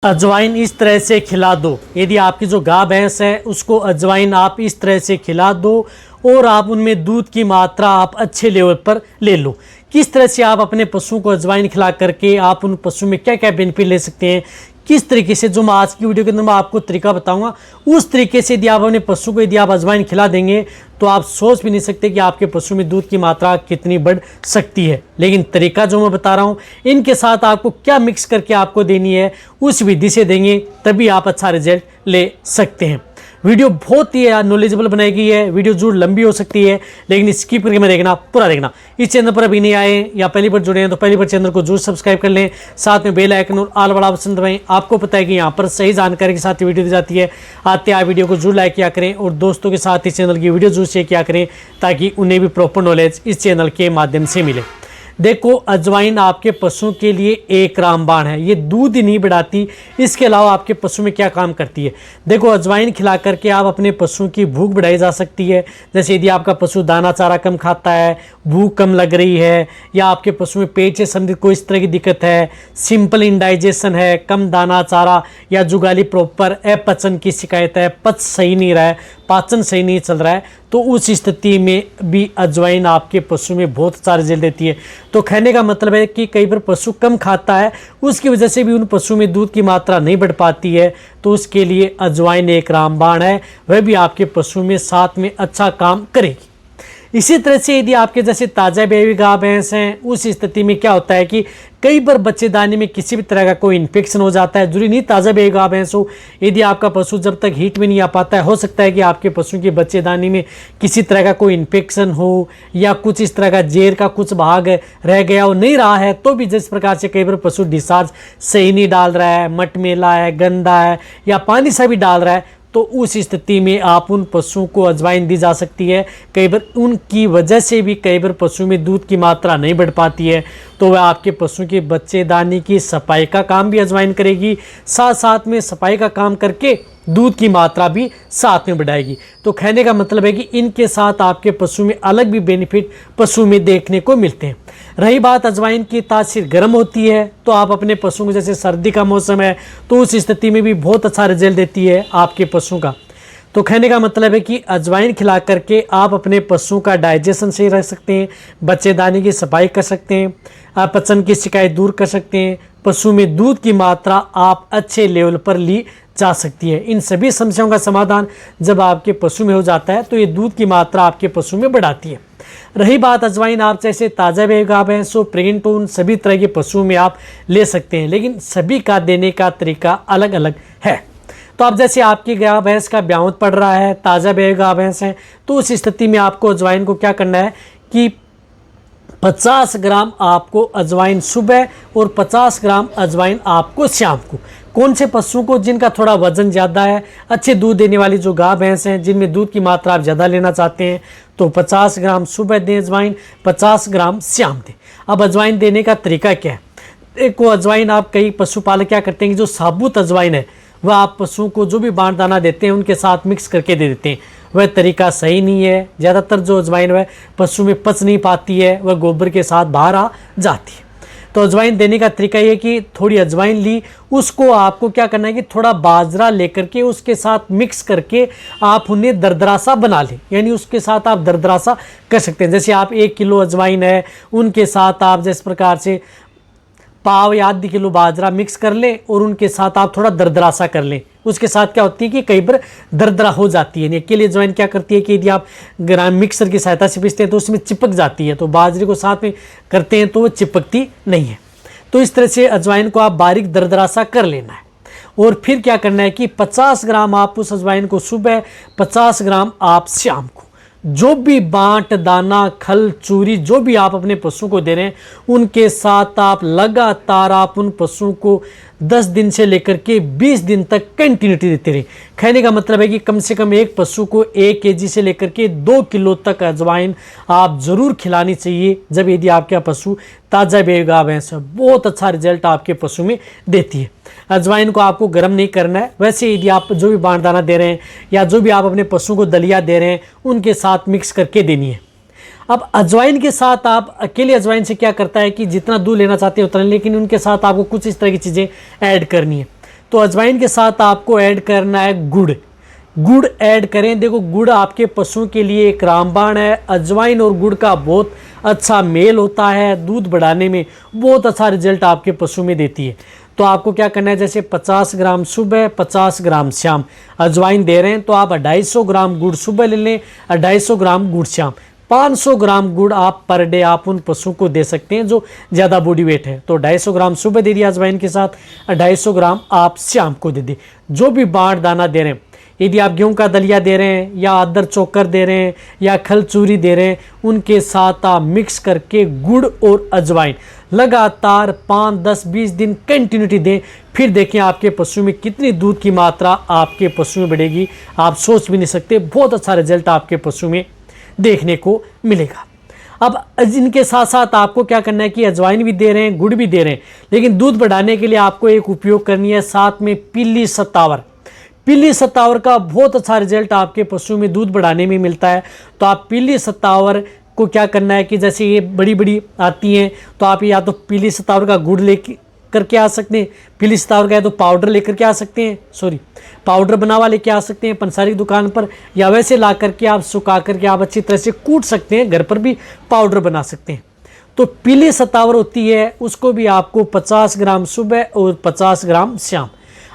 अजवाइन इस तरह से खिला दो। यदि आपकी जो गाय भैंस है उसको अजवाइन आप इस तरह से खिला दो और आप उनमें दूध की मात्रा आप अच्छे लेवल पर ले लो। किस तरह से आप अपने पशुओं को अजवाइन खिला करके आप उन पशु में क्या क्या बेनिफिट ले सकते हैं, किस तरीके से, जो मैं आज की वीडियो के अंदर मैं आपको तरीका बताऊंगा, उस तरीके से यदि आप अपने पशु को यदि आप अजवाइन खिला देंगे तो आप सोच भी नहीं सकते कि आपके पशु में दूध की मात्रा कितनी बढ़ सकती है। लेकिन तरीका जो मैं बता रहा हूँ, इनके साथ आपको क्या मिक्स करके आपको देनी है उस विधि से देंगे तभी आप अच्छा रिजल्ट ले सकते हैं। वीडियो बहुत ही नॉलेजेबल बनाई गई है। वीडियो जरूर लंबी हो सकती है लेकिन स्किप करके मैं देखना, पूरा देखना। इस चैनल पर अभी नहीं आए या पहली बार जुड़े हैं तो पहली बार चैनल को जरूर सब्सक्राइब कर लें, साथ में बेल आइकन और ऑल वाला ऑप्शन दबाएं। आपको पता है कि यहाँ पर सही जानकारी के साथ वीडियो दी जाती है। आते आप वीडियो को जरूर लाइक किया करें और दोस्तों के साथ इस चैनल की वीडियो जरूर शेयर किया करें ताकि उन्हें भी प्रॉपर नॉलेज इस चैनल के माध्यम से मिले। देखो, अजवाइन आपके पशुओं के लिए एक रामबाण है। ये दूध ही नहीं बढ़ाती, इसके अलावा आपके पशु में क्या काम करती है। देखो, अजवाइन खिला करके आप अपने पशुओं की भूख बढ़ाई जा सकती है। जैसे यदि आपका पशु दाना चारा कम खाता है, भूख कम लग रही है, या आपके पशु में पेट से संबंधित कोई इस तरह की दिक्कत है, सिंपल इंडाइजेशन है, कम दाना चारा या जुगाली प्रॉपर अपचन की शिकायत है, पच सही नहीं रहा है, पाचन सही नहीं चल रहा है, तो उस स्थिति में भी अजवाइन आपके पशु में बहुत अच्छा रिजल्ट देती है। तो कहने का मतलब है कि कई बार पशु कम खाता है, उसकी वजह से भी उन पशु में दूध की मात्रा नहीं बढ़ पाती है, तो उसके लिए अजवाइन एक रामबाण है, वह भी आपके पशु में साथ में अच्छा काम करेगी। इसी तरह से यदि आपके जैसे ताज़ा बेबी गाय भैंस हैं, उस स्थिति में क्या होता है कि कई बार बच्चेदानी में किसी भी तरह का कोई इन्फेक्शन हो जाता है। जरूरी नहीं ताज़ा बेबी गाय भैंस हो, यदि आपका पशु जब तक हीट में नहीं आ पाता है, हो सकता है कि आपके पशु की बच्चेदानी में किसी तरह का कोई इन्फेक्शन हो या कुछ इस तरह का जेर का कुछ भाग रह गया हो, नहीं रहा है तो भी जिस प्रकार से कई बार पशु डिस्चार्ज सही नहीं डाल रहा है, मटमेला है, गंदा है या पानी सा भी डाल रहा है, तो उस स्थिति में आप उन पशुओं को अजवाइन दी जा सकती है। कई बार उनकी वजह से भी कई बार पशु में दूध की मात्रा नहीं बढ़ पाती है, तो वह आपके पशु के बच्चेदानी की सफाई का काम भी अजवाइन करेगी, साथ साथ में सफाई का काम करके दूध की मात्रा भी साथ में बढ़ाएगी। तो कहने का मतलब है कि इनके साथ आपके पशु में अलग भी बेनिफिट पशु में देखने को मिलते हैं। रही बात अजवाइन की, तासीर गर्म होती है, तो आप अपने पशुओं को, जैसे सर्दी का मौसम है तो उस स्थिति में भी बहुत अच्छा रिजल्ट देती है आपके पशु का। तो कहने का मतलब है कि अजवाइन खिला करके आप अपने पशुओं का डाइजेशन सही रख सकते हैं, बच्चेदानी की सफाई कर सकते हैं, अपचन की शिकायत दूर कर सकते हैं, पशु में दूध की मात्रा आप अच्छे लेवल पर ली जा सकती है। इन सभी समस्याओं का समाधान जब आपके पशु में हो जाता है तो ये दूध की मात्रा आपके पशु में बढ़ाती है। रही बात अजवाइन, आप जैसे ताज़ा बेबी गाय भैंस हो, प्रेग्नेंट हो, उन सभी तरह के पशुओं में आप ले सकते हैं, लेकिन सभी का देने का तरीका अलग अलग है। तो आप जैसे आपकी गाय भैंस का ब्याउत पड़ रहा है, ताज़ा बेबी गाय भैंस है, तो उस स्थिति में आपको अजवाइन को क्या करना है कि 50 ग्राम आपको अजवाइन सुबह और 50 ग्राम अजवाइन आपको शाम को। कौन से पशुओं को? जिनका थोड़ा वजन ज़्यादा है, अच्छे दूध देने वाली जो गाय भैंस हैं, जिनमें दूध की मात्रा आप ज़्यादा लेना चाहते हैं, तो 50 ग्राम सुबह दें अजवाइन, 50 ग्राम शाम दें। अब अजवाइन देने का तरीका क्या है? एक अजवाइन आप, कई पशुपालक क्या करते हैं कि जो साबुत अजवाइन है वह आप पशुओं को जो भी बांट दाना देते हैं उनके साथ मिक्स करके दे देते हैं। वह तरीका सही नहीं है। ज़्यादातर जो अजवाइन वह पशु में पच नहीं पाती है, वह गोबर के साथ बाहर आ जाती है। तो अजवाइन देने का तरीका ये कि थोड़ी अजवाइन ली, उसको आपको क्या करना है कि थोड़ा बाजरा लेकर के उसके साथ मिक्स करके आप उन्हें दरदरा सा बना लें, यानी उसके साथ आप दरदरा सा कर सकते हैं। जैसे आप 1 किलो अजवाइन है, उनके साथ आप जिस प्रकार से पाव या आधी किलो बाजरा मिक्स कर लें और उनके साथ आप थोड़ा दरदरा सा कर लें। उसके साथ क्या होती है कि कई बार दरदरा हो जाती है। के लिए अजवाइन क्या करती है कि यदि आप ग्राम मिक्सर की सहायता से पीसते हैं तो उसमें चिपक जाती है, तो बाजरे को साथ में करते हैं तो वो चिपकती नहीं है। तो इस तरह से अजवाइन को आप बारीक दरदरा सा कर लेना है और फिर क्या करना है कि 50 ग्राम आप उस अजवाइन को सुबह, 50 ग्राम आप शाम को, जो भी बांट दाना खल चूरी जो भी आप अपने पशु को दे रहे हैं उनके साथ आप लगातार आप उन पशुओं को 10 दिन से लेकर के 20 दिन तक कंटिन्यूटी देते रहे। कहने का मतलब है कि कम से कम एक पशु को 1 केजी से लेकर के 2 किलो तक अजवाइन आप ज़रूर खिलानी चाहिए जब यदि आपका पशु ताज़ा बेबी गाय भैंस है। बहुत अच्छा रिजल्ट आपके पशु में देती है। अजवाइन को आपको गर्म नहीं करना है। वैसे यदि आप जो भी बांट दाना दे रहे हैं या जो भी आप अपने पशु को दलिया दे रहे हैं उनके साथ मिक्स करके देनी है। अब अजवाइन के साथ आप अकेले अजवाइन से क्या करता है कि जितना दूध लेना चाहते हैं उतना, लेकिन उनके साथ आपको कुछ इस तरह की चीज़ें ऐड करनी है। तो अजवाइन के साथ आपको ऐड करना है गुड़। गुड़ ऐड करें। देखो गुड़ आपके पशुओं के लिए एक रामबाण है। अजवाइन और गुड़ का बहुत अच्छा मेल होता है, दूध बढ़ाने में बहुत अच्छा रिजल्ट आपके पशु में देती है। तो आपको क्या करना है, जैसे 50 ग्राम सुबह 50 ग्राम शाम अजवाइन दे रहे हैं तो आप 250 ग्राम गुड़ सुबह ले लें, 250 ग्राम गुड़ शाम। 500 ग्राम गुड़ आप पर डे आप उन पशुओं को दे सकते हैं जो ज़्यादा बॉडी वेट है। तो 250 ग्राम सुबह दे दिया अजवाइन के साथ, 250 ग्राम आप शाम को दे दी। जो भी बाँट दाना दे रहे हैं, यदि आप गेहूं का दलिया दे रहे हैं या अदर चोकर दे रहे हैं या खल चूरी दे रहे हैं, उनके साथ आप मिक्स करके गुड़ और अजवाइन लगातार 5, 10, 20 दिन कंटिन्यूटी दें। फिर देखें आपके पशु में कितनी दूध की मात्रा आपके पशु में बढ़ेगी, आप सोच भी नहीं सकते। बहुत अच्छा रिजल्ट आपके पशु में देखने को मिलेगा। अब इनके साथ साथ आपको क्या करना है कि अजवाइन भी दे रहे हैं, गुड़ भी दे रहे हैं, लेकिन दूध बढ़ाने के लिए आपको एक उपयोग करनी है, साथ में पीली सत्तावर। पीली सत्तावर का बहुत अच्छा रिजल्ट आपके पशु में दूध बढ़ाने में मिलता है। तो आप पीली सत्तावर को क्या करना है कि जैसे ये बड़ी बड़ी आती हैं तो आप या तो पीली सत्तावर का गुड़ ले करके आ सकते हैं, पीली सत्तावर का या तो पाउडर लेकर के आ सकते हैं, पाउडर बना हुआ लेके आ सकते हैं पंसारी दुकान पर, या वैसे ला करके आप सुखा करके आप अच्छी तरह से कूट सकते हैं, घर पर भी पाउडर बना सकते हैं। तो पीली सत्तावर होती है, उसको भी आपको 50 ग्राम सुबह और 50 ग्राम शाम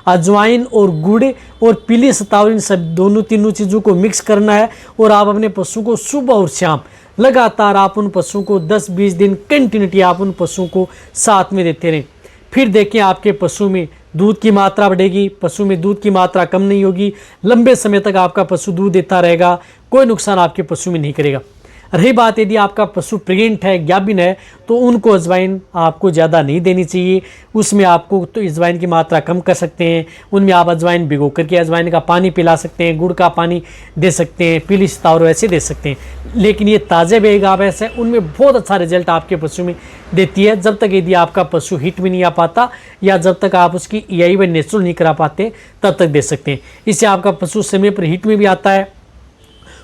अजवाइन और गुड़ और पीली सत्तावर, इन सब दोनों तीनों चीज़ों को मिक्स करना है और आप अपने पशु को सुबह और शाम लगातार आप उन पशुओं को 10-20 दिन कंटिन्यूटी आप उन पशुओं को साथ में देते रहें। फिर देखें आपके पशु में दूध की मात्रा बढ़ेगी, पशु में दूध की मात्रा कम नहीं होगी, लंबे समय तक आपका पशु दूध देता रहेगा, कोई नुकसान आपके पशु में नहीं करेगा। रही बात यदि आपका पशु प्रेग्नेंट है, ज्ञाबिन है, तो उनको अजवाइन आपको ज़्यादा नहीं देनी चाहिए। उसमें आपको तो अजवाइन की मात्रा कम कर सकते हैं। उनमें आप अजवाइन भिगो करके अजवाइन का पानी पिला सकते हैं, गुड़ का पानी दे सकते हैं, पीली सत्तावर वैसे दे सकते हैं। लेकिन ये ताज़े बेग गाय भैंस है, उनमें बहुत अच्छा रिजल्ट आपके पशु में देती है, जब तक यदि आपका पशु हिट में नहीं आ पाता या जब तक आप उसकी EI व नेचुरल नहीं करा पाते तब तक दे सकते हैं। इससे आपका पशु समय पर हिट में भी आता है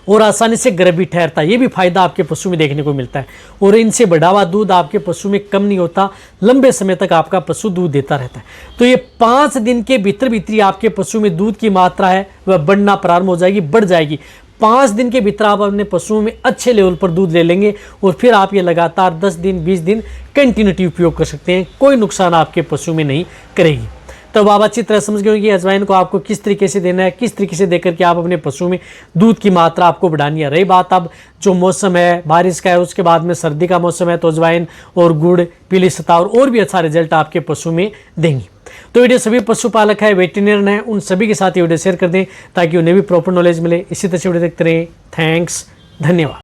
और आसानी से गर्भ भी ठहरता है। ये भी फायदा आपके पशु में देखने को मिलता है। और इनसे बढ़ा हुआ दूध आपके पशु में कम नहीं होता, लंबे समय तक आपका पशु दूध देता रहता है। तो ये 5 दिन के भीतर भीतर आपके पशु में दूध की मात्रा है वह बढ़ना प्रारंभ हो जाएगी, बढ़ जाएगी। 5 दिन के भीतर आप अपने पशुओं में अच्छे लेवल पर दूध ले लेंगे और फिर आप ये लगातार 10 दिन 20 दिन कंटिन्यूटी उपयोग कर सकते हैं, कोई नुकसान आपके पशु में नहीं करेगी। तब आप अच्छी तरह समझ गए कि अजवाइन को आपको किस तरीके से देना है, किस तरीके से देकर के आप अपने पशु में दूध की मात्रा आपको बढ़ानी है। रही बात अब जो मौसम है बारिश का है, उसके बाद में सर्दी का मौसम है, तो अजवाइन और गुड़ पीली सत्तावर और भी अच्छा रिजल्ट आपके पशु में देंगी। तो वीडियो सभी पशुपालक है, वेटरनरी हैं, उन सभी के साथ ये वीडियो शेयर कर दें ताकि उन्हें भी प्रॉपर नॉलेज मिले। इसी तरह से वीडियो देखते रहें। थैंक्स, धन्यवाद।